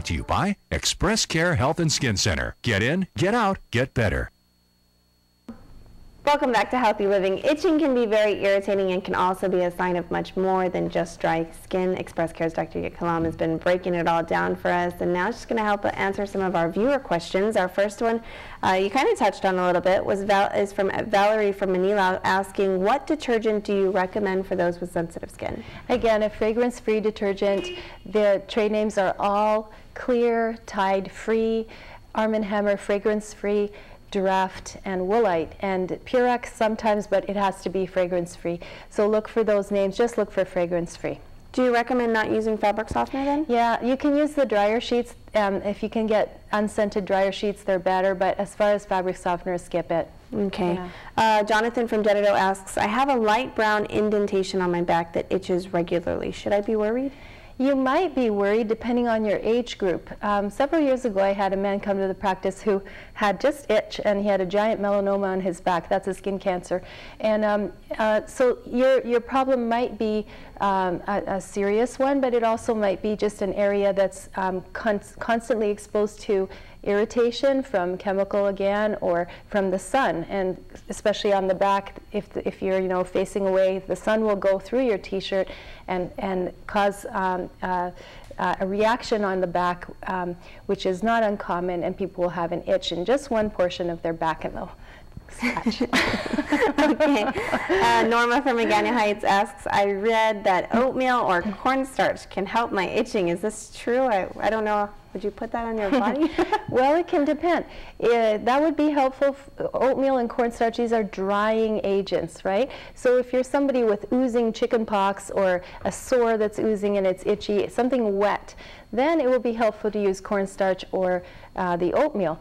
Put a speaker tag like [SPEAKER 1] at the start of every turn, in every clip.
[SPEAKER 1] Brought to you by Express Care Health and Skin Center. Get in, get out, get better.
[SPEAKER 2] Welcome back to Healthy Living. Itching can be very irritating and can also be a sign of much more than just dry skin. Express Care's Dr. Jitka Lom has been breaking it all down for us, and now she's going to help answer some of our viewer questions. Our first one, you kind of touched on a little bit, is from Valerie from Manila, asking, what detergent do you recommend for those with sensitive skin?
[SPEAKER 3] Again, a fragrance-free detergent. The trade names are all Clear, Tide Free, Arm & Hammer fragrance-free, Draft, and Woolite, and Purex sometimes, but it has to be fragrance-free. So look for those names. Just look for fragrance-free.
[SPEAKER 2] Do you recommend not using fabric softener then?
[SPEAKER 3] Yeah, you can use the dryer sheets. If you can get unscented dryer sheets, they're better, but as far as fabric softener, skip it.
[SPEAKER 2] Okay. Yeah. Jonathan from Jeddah asks, I have a light brown indentation on my back that itches regularly. Should I be worried?
[SPEAKER 3] You might be worried depending on your age group. Several years ago I had a man come to the practice who had just itch, and he had a giant melanoma on his back. That's a skin cancer. And so your problem might be a serious one, but it also might be just an area that's constantly exposed to irritation from chemical again or from the sun, and especially on the back, if you're facing away, the sun will go through your t-shirt and cause a reaction on the back, which is not uncommon, and people will have an itch in just one portion of their back, and they'll scratch.
[SPEAKER 2] Okay. Norma from Magana Heights asks, I read that oatmeal or cornstarch can help my itching. Is this true? I don't know. Would you put that on your body?
[SPEAKER 3] Well, it can depend. That would be helpful. Oatmeal and cornstarch, these are drying agents, right? So if you're somebody with oozing chicken pox or a sore that's oozing and it's itchy, something wet, then it will be helpful to use cornstarch or the oatmeal.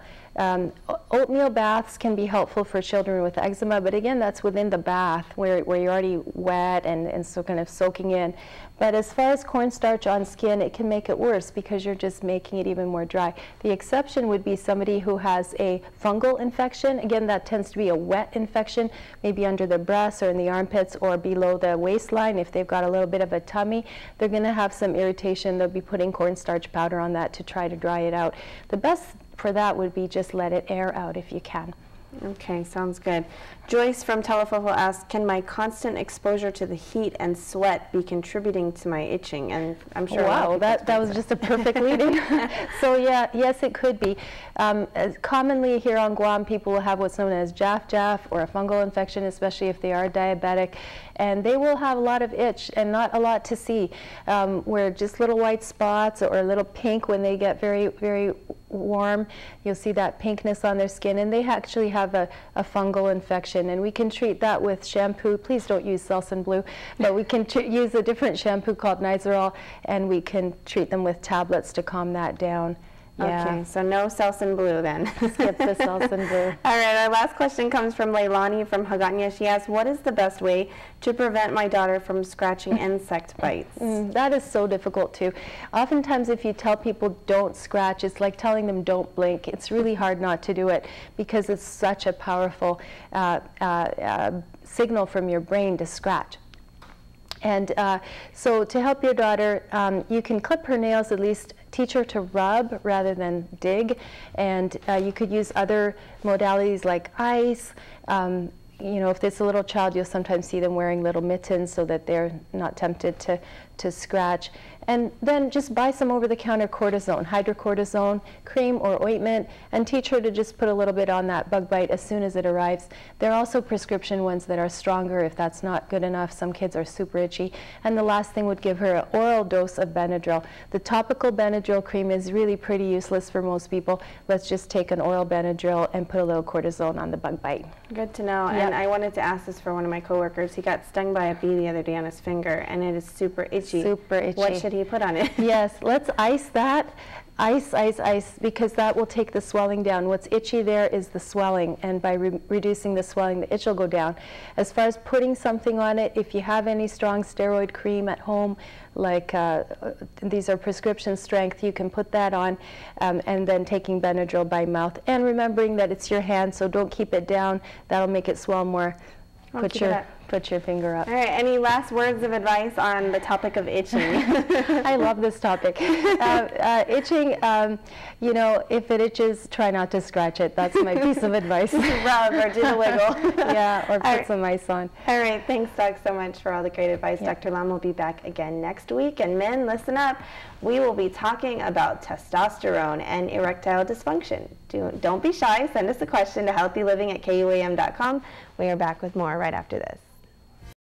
[SPEAKER 3] Oatmeal baths can be helpful for children with eczema, but again, that's within the bath where you're already wet and so kind of soaking in. But as far as cornstarch on skin, it can make it worse because you're just making it even more dry. The exception would be somebody who has a fungal infection. Again, that tends to be a wet infection, maybe under the breasts or in the armpits or below the waistline. If they've got a little bit of a tummy, they're going to have some irritation. They'll be putting cornstarch powder on that to try to dry it out. The best for that would be just let it air out if you can.
[SPEAKER 2] Okay, sounds good. Joyce from Telefofo asks, can my constant exposure to the heat and sweat be contributing to my itching? And I'm sure
[SPEAKER 3] wow, that was just a perfect lead-in. So yeah, yes, it could be. Commonly here on Guam, people will have what's known as jaff or a fungal infection, especially if they are diabetic, and they will have a lot of itch and not a lot to see, where just little white spots or a little pink when they get very, very warm. You'll see that pinkness on their skin, and they actually have a fungal infection, and we can treat that with shampoo. Please don't use Selsun Blue, but we can use a different shampoo called Nizoral, and we can treat them with tablets to calm that down. Yeah.
[SPEAKER 2] Okay, so no Selsun Blue then.
[SPEAKER 3] Skip the Selsun Blue.
[SPEAKER 2] All right, our last question comes from Leilani from Hagåtña. She asks, what is the best way to prevent my daughter from scratching insect bites?
[SPEAKER 3] That is so difficult too. Oftentimes if you tell people don't scratch, it's like telling them don't blink. It's really hard not to do it because it's such a powerful signal from your brain to scratch. And so to help your daughter, you can clip her nails, at least teach her to rub rather than dig. And you could use other modalities like ice. You know, if it's a little child, you'll sometimes see them wearing little mittens so that they're not tempted to scratch. And then just buy some over-the-counter cortisone, hydrocortisone cream or ointment, and teach her to just put a little bit on that bug bite as soon as it arrives. There are also prescription ones that are stronger if that's not good enough. Some kids are super itchy. And the last thing would give her an oral dose of Benadryl. The topical Benadryl cream is really pretty useless for most people. Let's just take an oral Benadryl and put a little cortisone on the bug bite.
[SPEAKER 2] Good to know. Yep. And I wanted to ask this for one of my coworkers. He got stung by a bee the other day on his finger, and it is super itchy.
[SPEAKER 3] Super itchy.
[SPEAKER 2] What should he put on it?
[SPEAKER 3] Yes, let's ice that. Ice, because that will take the swelling down. What's itchy there is the swelling, and by reducing the swelling, the itch will go down. As far as putting something on it, if you have any strong steroid cream at home, like these are prescription strength, you can put that on, and then taking Benadryl by mouth. And remembering that it's your hand, so don't keep it down. That'll make it swell more. put your finger up.
[SPEAKER 2] All right, any last words of advice on the topic of itching?
[SPEAKER 3] I love this topic. Itching, you know, if it itches, try not to scratch it. That's my piece of advice.
[SPEAKER 2] Rub or do the wiggle.
[SPEAKER 3] Yeah, or put some ice on.
[SPEAKER 2] All right, thanks, Doc, so much for all the great advice.
[SPEAKER 3] Yeah.
[SPEAKER 2] Dr. Lom will be back again next week. And men, listen up. We will be talking about testosterone and erectile dysfunction. Don't be shy. Send us a question to healthyliving@kuam.com. We are back with more right after this.